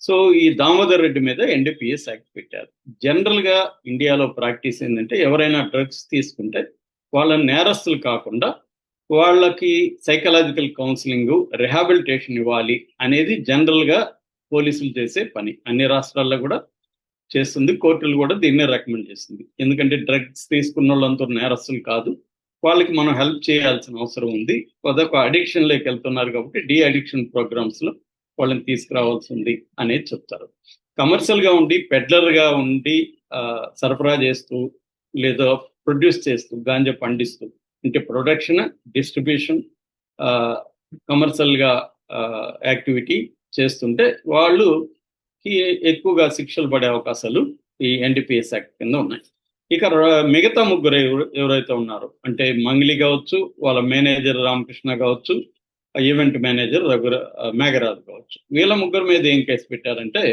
So ఈ దామోదర్ రెడ్డి మీద NDPS act పెట్టారు. జనరల్ గా ఇండియాలో ప్రాక్టీస్ ఏంటంటే ఎవరైనా డ్రగ్స్ తీసుకుంటే వాళ్ళ నేరస్తులు కాకుండా వాళ్ళకి సైకలాజికల్ కౌన్సిలింగ్, రిహాబిలిటేషన్ ఇవ్వాలి అనేది జనరల్ గా పోలీసులు చేసే పని. అన్ని రాష్ట్రాల్లో కూడా చేస్తుంది. కోర్టులు కూడా దీన్నే రికమెండ్ చేస్తుంది. ఎందుకంటే డ్రగ్స్ తీసుకున్న వాళ్ళంతా నేరస్తులు కాదు. వాళ్ళకి మనం హెల్ప్ చేయాల్సిన అవసరం ఉంది. అదొక అడిక్షన్ లోకి వెళ్తున్నారు కాబట్టి డీ అడిక్షన్ ప్రోగ్రామ్స్ లో వాళ్ళని తీసుకురావాల్సి ఉంది అనేది చెప్తారు. కమర్షియల్ గా ఉండి పెడ్లర్ గా ఉండి సరఫరా చేస్తూ లేదా ప్రొడ్యూస్ చేస్తూ గాంజా పండిస్తూ అంటే ప్రొడక్షన్, డిస్ట్రిబ్యూషన్, కమర్షియల్ గా యాక్టివిటీ చేస్తుంటే వాళ్ళు ఎక్కువగా శిక్షలు పడే అవకాశాలు ఈ ఎన్డీపీఎస్ యాక్ట్ కింద ఉన్నాయి. ఇక మిగతా ముగ్గురు ఎవరైతే ఉన్నారో అంటే మంగ్లీ కావచ్చు, వాళ్ళ మేనేజర్ రామకృష్ణ కావచ్చు, ఈవెంట్ మేనేజర్ మేఘరాజు కావచ్చు, వీళ్ళ ముగ్గురు మీద ఏం కేసు పెట్టారంటే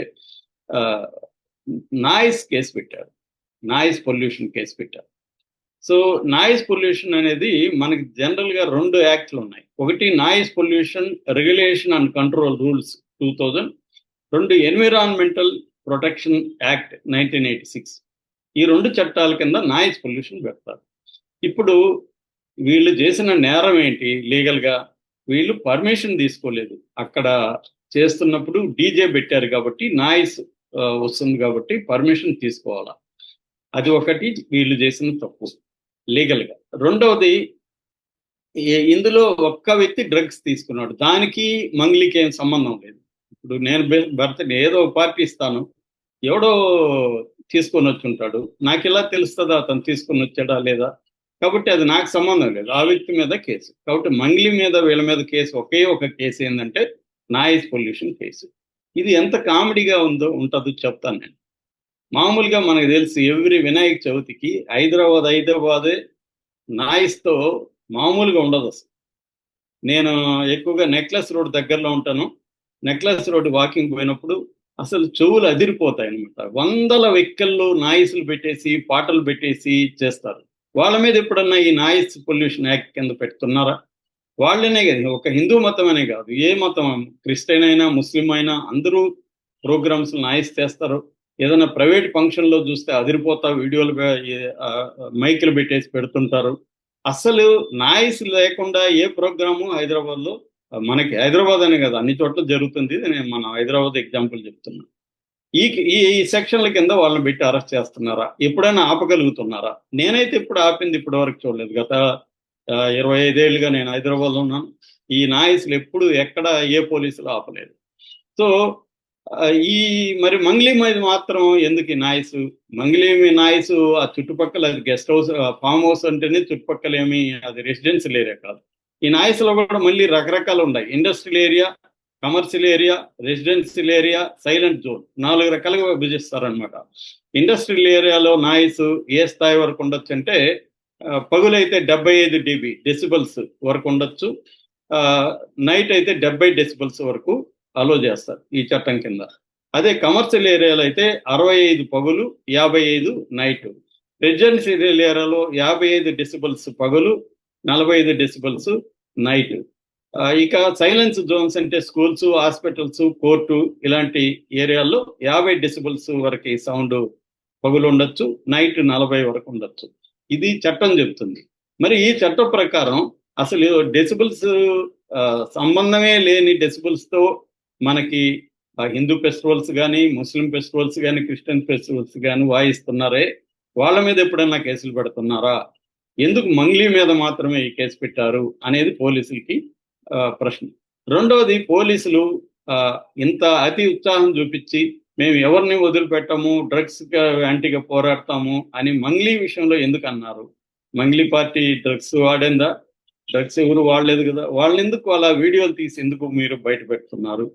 నాయిస్ కేసు పెట్టారు. నాయిస్ పొల్యూషన్ కేసు పెట్టారు. సో నాయిస్ పొల్యూషన్ అనేది మనకి జనరల్ గా 2 యాక్ట్లు ఉన్నాయి. ఒకటి noise pollution regulation and control rules 2000, 2 environmental protection act 1986. ఈ 2 చట్టాల కింద నాయిస్ పొల్యూషన్ పెడతారు. ఇప్పుడు వీళ్ళు చేసిన నేరం ఏంటి? లీగల్ గా వీళ్ళు పర్మిషన్ తీసుకోలేదు. అక్కడ చేస్తున్నప్పుడు డీజే పెట్టారు కాబట్టి నాయిస్ వస్తుంది కాబట్టి పర్మిషన్ తీసుకోవాలా. అది ఒకటి వీళ్ళు చేసిన తప్పు లీగల్ గా. రెండవది, ఇందులో ఒక్క వ్యక్తి డ్రగ్స్ తీసుకున్నాడు, దానికి మంగ్లీకి ఏం సంబంధం లేదు. ఇప్పుడు నేను బర్త్డే ఏదో పార్టీ ఇస్తాను, ఎవడో తీసుకొని వచ్చి ఉంటాడు, నాకు ఇలా తెలుస్తుందా అతను తీసుకొని వచ్చాడా లేదా? కాబట్టి అది నాకు సంబంధం లేదు, ఆ వ్యక్తి మీద కేసు. కాబట్టి మంగ్లీ మీద వీళ్ళ మీద కేసు ఒకే ఒక కేసు ఏంటంటే నాయిస్ పొల్యూషన్ కేసు. ఇది ఎంత కామెడీగా ఉంటుందో చెప్తాను నేను. మామూలుగా మనకు తెలిసి ఎవ్రీ వినాయక చవితికి హైదరాబాదే నాయిస్తో మామూలుగా ఉండదు అసలు. నేను ఎక్కువగా నెక్లెస్ రోడ్ దగ్గరలో ఉంటాను. నెక్లెస్ రోడ్ వాకింగ్ పోయినప్పుడు అసలు చెవులు అదిరిపోతాయి అనమాట. వందల వెహికల్లో నాయిస్లు పెట్టేసి పాటలు పెట్టేసి చేస్తారు. వాళ్ళ మీద ఎప్పుడన్నా ఈ నాయిస్ పొల్యూషన్ యాక్ట్ కింద పెడుతున్నారా? వాళ్ళనే కదా, ఒక హిందూ మతం అనే కాదు, ఏ మతం, క్రిస్టియన్ అయినా ముస్లిం అయినా అందరూ ప్రోగ్రామ్స్ నాయిస్ చేస్తారు. ఏదైనా ప్రైవేట్ ఫంక్షన్లో చూస్తే అదిరిపోతా వీడియోలు మైకులు పెట్టేసి పెడుతుంటారు. అసలు నాయిస్ లేకుండా ఏ ప్రోగ్రాము హైదరాబాద్లో, మనకి హైదరాబాద్ అనే కదా అన్ని చోట్ల జరుగుతుంది. నేను మన హైదరాబాద్ ఎగ్జాంపుల్ చెప్తున్నా. ఈ ఈ సెక్షన్ల కింద వాళ్ళని పెట్టి అరెస్ట్ చేస్తున్నారా? ఎప్పుడైనా ఆపగలుగుతున్నారా? నేనైతే ఎప్పుడు ఆపింది ఇప్పటి వరకు చూడలేదు. గత 25 ఏళ్ళుగా నేను హైదరాబాద్లో ఉన్నాను. ఈ నాయిస్లు ఎప్పుడు ఎక్కడ ఏ పోలీసులు ఆపలేదు. సో ఈ మరి మంగ్లీ మీద మాత్రం ఎందుకు ఈ నాయిస్? మంగ్లీ నాయిస్ ఆ చుట్టుపక్కల గెస్ట్ హౌస్, ఫామ్ హౌస్ అంటేనే చుట్టుపక్కల ఏమి అది రెసిడెన్షియల్ ఏరియా కాదు. ఈ నాయిస్ లో కూడా మళ్ళీ రకరకాలు ఉన్నాయి. Industrial area, commercial area, residential area, silent zone, 4 రకాలుగా విభజిస్తారనమాట. ఇండస్ట్రియల్ ఏరియాలో నాయిస్ ఏ స్థాయి వరకు ఉండొచ్చు అంటే పగులైతే 75 dB డెసిబల్స్ వరకు ఉండొచ్చు. నైట్ అయితే 70 డెసిబల్స్ వరకు అలో చేస్తారు ఈ చట్టం కింద. అదే కమర్షియల్ ఏరియాలో అయితే 65 పగులు, 55 నైట్. రెసిడెన్షియల్ ఏరియాలో 55 డెసిబల్స్ పగులు, 45 డెసిబల్స్ నైట్. ఇక సైలెన్స్ జోన్స్ అంటే స్కూల్స్, హాస్పిటల్స్, కోర్టు ఇలాంటి ఏరియాల్లో 50 డెసిబల్స్ వరకు సౌండ్ పగులు ఉండొచ్చు, నైట్ 40 వరకు ఉండొచ్చు. ఇది చట్టం చెప్తుంది. మరి ఈ చట్టం ప్రకారం అసలు డెసిబల్స్ సంబంధమే లేని డెసిబల్స్తో మనకి హిందూ ఫెస్టివల్స్ కానీ, ముస్లిం ఫెస్టివల్స్ కానీ, క్రిస్టియన్ ఫెస్టివల్స్ కానీ వాయిస్తున్నారే, వాళ్ళ మీద ఎప్పుడన్నా కేసులు పెడుతున్నారా? ఎందుకు మంగ్లీ మీద మాత్రమే ఈ కేసు పెట్టారు అనేది పోలీసులకి ప్రశ్న. రెండవది, పోలీసులు ఇంత అతి ఉత్సాహం చూపించి మేము ఎవరిని వదిలిపెట్టము, డ్రగ్స్ యాంటీగా పోరాడతాము అని మంగ్లీ విషయంలో ఎందుకు అన్నారు? మంగ్లీ పార్టీ డ్రగ్స్ వాడిందా? డ్రగ్స్ ఎవరు వాడలేదు కదా. వాళ్ళు ఎందుకు అలా వీడియోలు తీసి ఎందుకు మీరు బయట పెడుతున్నారు?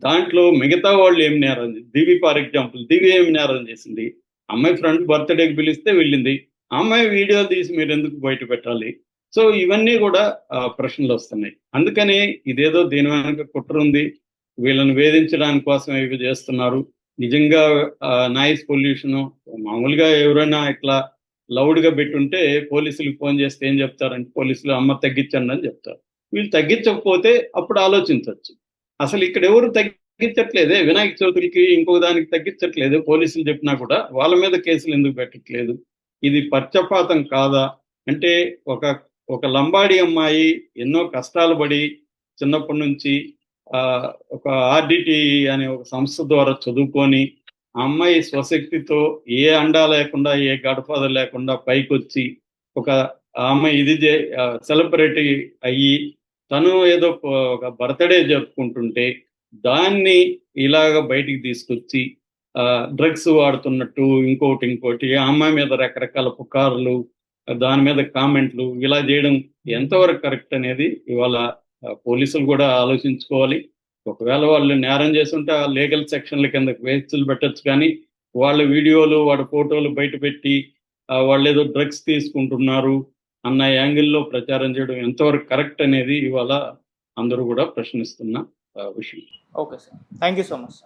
దాంట్లో మిగతా వాళ్ళు ఏం నేరం, దివి ఫర్ ఎగ్జాంపుల్, దివి ఏం నేరం చేసింది? అమ్మాయి ఫ్రెండ్ బర్త్డేకి పిలిస్తే వెళ్ళింది, అమ్మాయి వీడియో తీసి మీరు ఎందుకు బయట పెట్టాలి? సో ఇవన్నీ కూడా ప్రశ్నలు వస్తున్నాయి. అందుకని ఇదేదో దీని వెనక కుట్ర ఉంది, వీళ్ళని వేధించడానికి కోసం ఇవి చేస్తున్నారు. నిజంగా నాయిస్ పొల్యూషన్ మామూలుగా ఎవరైనా ఇట్లా లౌడ్గా పెట్టుంటే పోలీసులకు ఫోన్ చేస్తే ఏం చెప్తారంటే, పోలీసులు అమ్మ తగ్గించండి అని చెప్తారు. వీళ్ళు తగ్గించకపోతే అప్పుడు ఆలోచించవచ్చు. అసలు ఇక్కడ ఎవరు తగ్గించట్లేదే, వినాయక చవితికి ఇంకొక దానికి తగ్గించట్లేదు. పోలీసులు చెప్పినా కూడా వాళ్ళ మీద కేసులు ఎందుకు పెట్టట్లేదు? ఇది పక్షపాతం కాదా? అంటే ఒక ఒక లంబాడి అమ్మాయి ఎన్నో కష్టాలు పడి చిన్నప్పటి నుంచి ఒక ఆర్డిటి అనే ఒక సంస్థ ద్వారా చదువుకొని ఆ అమ్మాయి స్వశక్తితో ఏ అండా లేకుండా ఏ గడపాద లేకుండా పైకొచ్చి ఒక ఆ అమ్మాయి ఇది సెలబ్రిటీ అయ్యి తను ఏదో ఒక బర్త్డే జరుపుకుంటుంటే దాన్ని ఇలాగ బయటికి తీసుకొచ్చి డ్రగ్స్ వాడుతున్నట్టు ఇంకోటి ఆ అమ్మాయి మీద రకరకాల పుకార్లు, దాని మీద కామెంట్లు ఇలా చేయడం ఎంతవరకు కరెక్ట్ అనేది ఇవాళ పోలీసులు కూడా ఆలోచించుకోవాలి. ఒకవేళ వాళ్ళు నేరం చేస్తుంటే ఆ లీగల్ సెక్షన్ల కింద కేసులు పెట్టచ్చు, కానీ వాళ్ళ వీడియోలు వాళ్ళ ఫోటోలు బయట పెట్టి వాళ్ళు ఏదో డ్రగ్స్ తీసుకుంటున్నారు అన్న యాంగిల్లో ప్రచారం చేయడం ఎంతవరకు కరెక్ట్ అనేది ఇవాళ అందరూ కూడా ప్రశ్నిస్తున్న విషయం. Okay sir, thank you so much sir.